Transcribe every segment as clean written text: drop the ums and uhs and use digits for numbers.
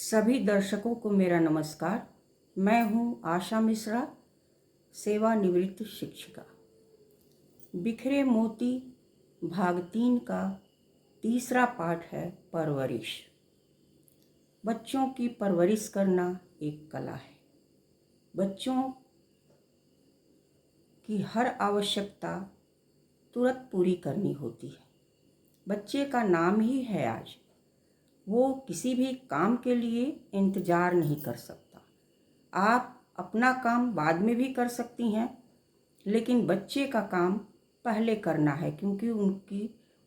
सभी दर्शकों को मेरा नमस्कार। मैं हूं आशा मिश्रा, सेवानिवृत्त शिक्षिका। बिखरे मोती भाग 3 का तीसरा पाठ है परवरिश। बच्चों की परवरिश करना एक कला है। बच्चों की हर आवश्यकता तुरंत पूरी करनी होती है। बच्चे का नाम ही है आज। वो किसी भी काम के लिए इंतज़ार नहीं कर सकता। आप अपना काम बाद में भी कर सकती हैं, लेकिन बच्चे का काम पहले करना है, क्योंकि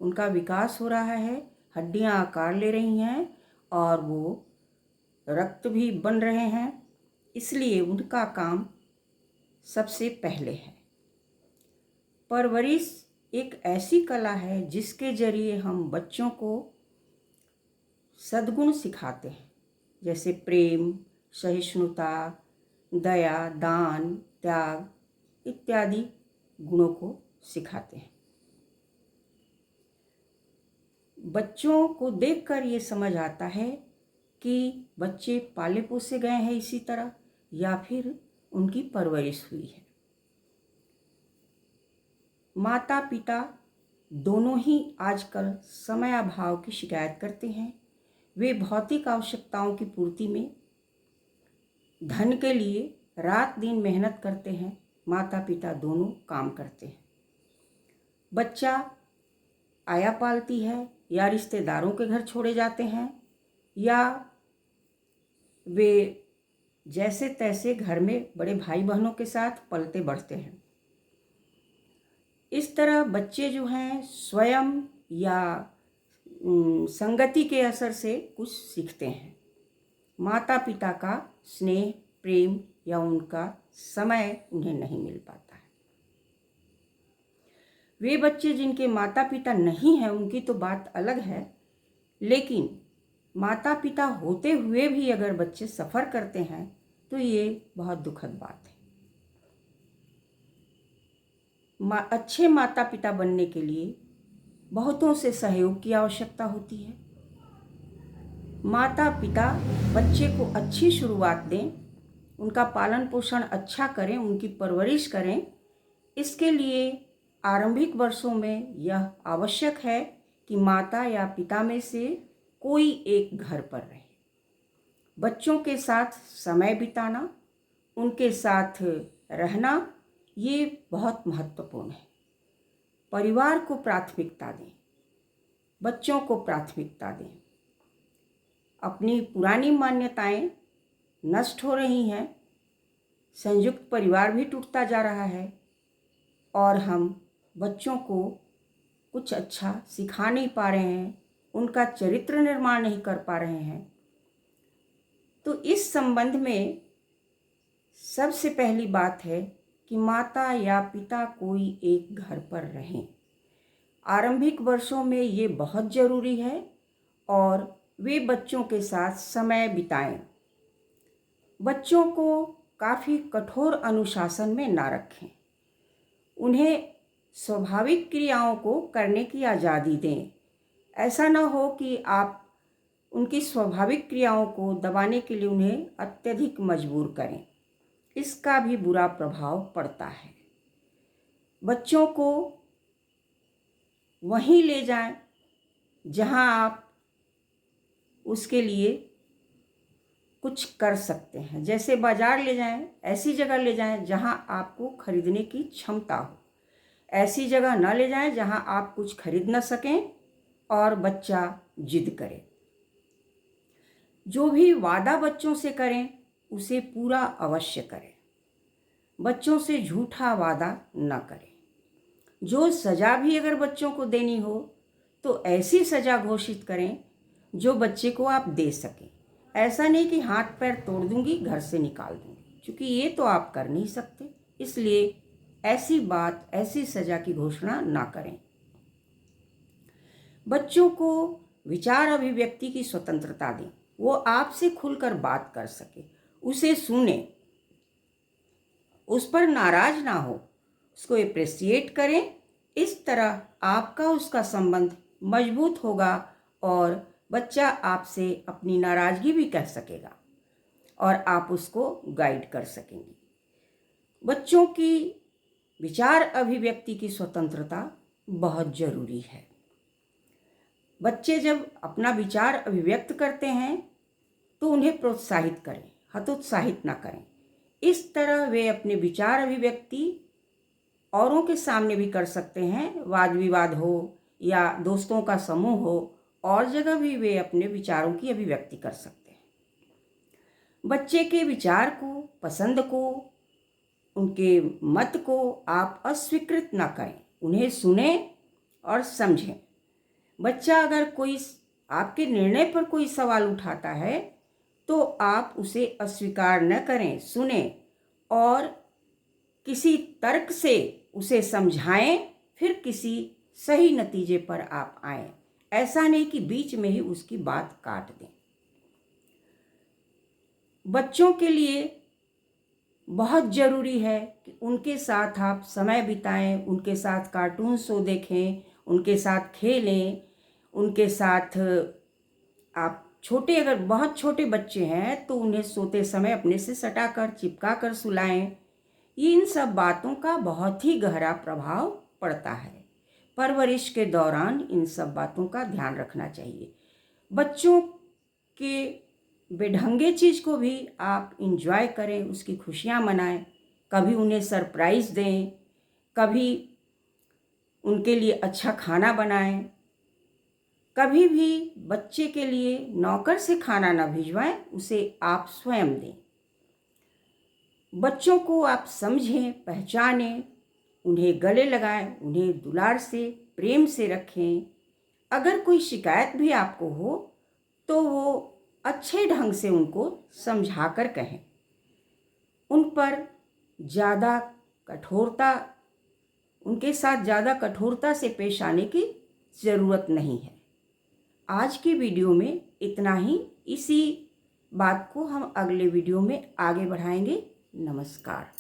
उनका विकास हो रहा है, हड्डियां आकार ले रही हैं और वो रक्त भी बन रहे हैं, इसलिए उनका काम सबसे पहले है। परवरिश एक ऐसी कला है जिसके जरिए हम बच्चों को सद्गुण सिखाते हैं, जैसे प्रेम, सहिष्णुता, दया, दान, त्याग इत्यादि गुणों को सिखाते हैं। बच्चों को देखकर ये समझ आता है कि बच्चे पाले पोसे गए हैं इसी तरह, या फिर उनकी परवरिश हुई है। माता पिता दोनों ही आजकल समय अभाव की शिकायत करते हैं। वे भौतिक आवश्यकताओं की पूर्ति में धन के लिए रात दिन मेहनत करते हैं। माता पिता दोनों काम करते हैं। बच्चा आया पालती है या रिश्तेदारों के घर छोड़े जाते हैं, या वे जैसे तैसे घर में बड़े भाई बहनों के साथ पलते बढ़ते हैं। इस तरह बच्चे जो हैं स्वयं या संगति के असर से कुछ सीखते हैं। माता पिता का स्नेह, प्रेम या उनका समय उन्हें नहीं मिल पाता है। वे बच्चे जिनके माता पिता नहीं हैं उनकी तो बात अलग है, लेकिन माता पिता होते हुए भी अगर बच्चे सफ़र करते हैं तो ये बहुत दुखद बात है। अच्छे माता पिता बनने के लिए बहुतों से सहयोग की आवश्यकता होती है। माता पिता बच्चे को अच्छी शुरुआत दें, उनका पालन पोषण अच्छा करें, उनकी परवरिश करें। इसके लिए आरंभिक वर्षों में यह आवश्यक है कि माता या पिता में से कोई एक घर पर रहे। बच्चों के साथ समय बिताना, उनके साथ रहना, ये बहुत महत्वपूर्ण है। परिवार को प्राथमिकता दें, बच्चों को प्राथमिकता दें। अपनी पुरानी मान्यताएं नष्ट हो रही हैं, संयुक्त परिवार भी टूटता जा रहा है और हम बच्चों को कुछ अच्छा सिखा नहीं पा रहे हैं, उनका चरित्र निर्माण नहीं कर पा रहे हैं। तो इस संबंध में सबसे पहली बात है कि माता या पिता कोई एक घर पर रहें। आरंभिक वर्षों में ये बहुत ज़रूरी है और वे बच्चों के साथ समय बिताएं। बच्चों को काफ़ी कठोर अनुशासन में ना रखें। उन्हें स्वाभाविक क्रियाओं को करने की आज़ादी दें। ऐसा ना हो कि आप उनकी स्वाभाविक क्रियाओं को दबाने के लिए उन्हें अत्यधिक मजबूर करें। इसका भी बुरा प्रभाव पड़ता है। बच्चों को वहीं ले जाएं जहां आप उसके लिए कुछ कर सकते हैं। जैसे बाजार ले जाएं, ऐसी जगह ले जाएं जहां आपको खरीदने की क्षमता हो। ऐसी जगह न ले जाएं जहां आप कुछ खरीद न सकें और बच्चा जिद करे। जो भी वादा बच्चों से करें उसे पूरा अवश्य करें। बच्चों से झूठा वादा न करें। जो सज़ा भी अगर बच्चों को देनी हो तो ऐसी सज़ा घोषित करें जो बच्चे को आप दे सकें। ऐसा नहीं कि हाथ पैर तोड़ दूंगी, घर से निकाल दूंगी, क्योंकि ये तो आप कर नहीं सकते। इसलिए ऐसी सज़ा की घोषणा ना करें। बच्चों को विचार अभिव्यक्ति की स्वतंत्रता दें। वो आपसे खुलकर बात कर सके, उसे सुने, उस पर नाराज ना हो, उसको एप्रिसिएट करें। इस तरह आपका उसका संबंध मजबूत होगा और बच्चा आपसे अपनी नाराज़गी भी कह सकेगा और आप उसको गाइड कर सकेंगी। बच्चों की विचार अभिव्यक्ति की स्वतंत्रता बहुत ज़रूरी है। बच्चे जब अपना विचार अभिव्यक्त करते हैं तो उन्हें प्रोत्साहित करें, हतोत्साहित ना करें। इस तरह वे अपने विचार अभिव्यक्ति औरों के सामने भी कर सकते हैं, वाद विवाद हो या दोस्तों का समूह हो, और जगह भी वे अपने विचारों की अभिव्यक्ति कर सकते हैं। बच्चे के विचार को, पसंद को, उनके मत को आप अस्वीकृत ना करें, उन्हें सुने और समझें। बच्चा अगर कोई आपके निर्णय पर कोई सवाल उठाता है तो आप उसे अस्वीकार न करें, सुने और किसी तर्क से उसे समझाएं, फिर किसी सही नतीजे पर आप आएं। ऐसा नहीं कि बीच में ही उसकी बात काट दें। बच्चों के लिए बहुत ज़रूरी है कि उनके साथ आप समय बिताएं, उनके साथ कार्टून शो देखें, उनके साथ खेलें, उनके साथ आप अगर बहुत छोटे बच्चे हैं तो उन्हें सोते समय अपने से सटाकर चिपका कर सुलाएं। इन सब बातों का बहुत ही गहरा प्रभाव पड़ता है। परवरिश के दौरान इन सब बातों का ध्यान रखना चाहिए। बच्चों के बेढंगे चीज़ को भी आप इंजॉय करें, उसकी खुशियाँ मनाएं। कभी उन्हें सरप्राइज़ दें, कभी उनके लिए अच्छा खाना बनाएं। कभी भी बच्चे के लिए नौकर से खाना न भिजवाएं, उसे आप स्वयं दें। बच्चों को आप समझें, पहचानें, उन्हें गले लगाएं, उन्हें दुलार से, प्रेम से रखें। अगर कोई शिकायत भी आपको हो तो वो अच्छे ढंग से उनको समझा कर कहें। उन पर ज़्यादा कठोरता उनके साथ ज़्यादा कठोरता से पेश आने की ज़रूरत नहीं है। आज की वीडियो में इतना ही। इसी बात को हम अगले वीडियो में आगे बढ़ाएंगे। नमस्कार।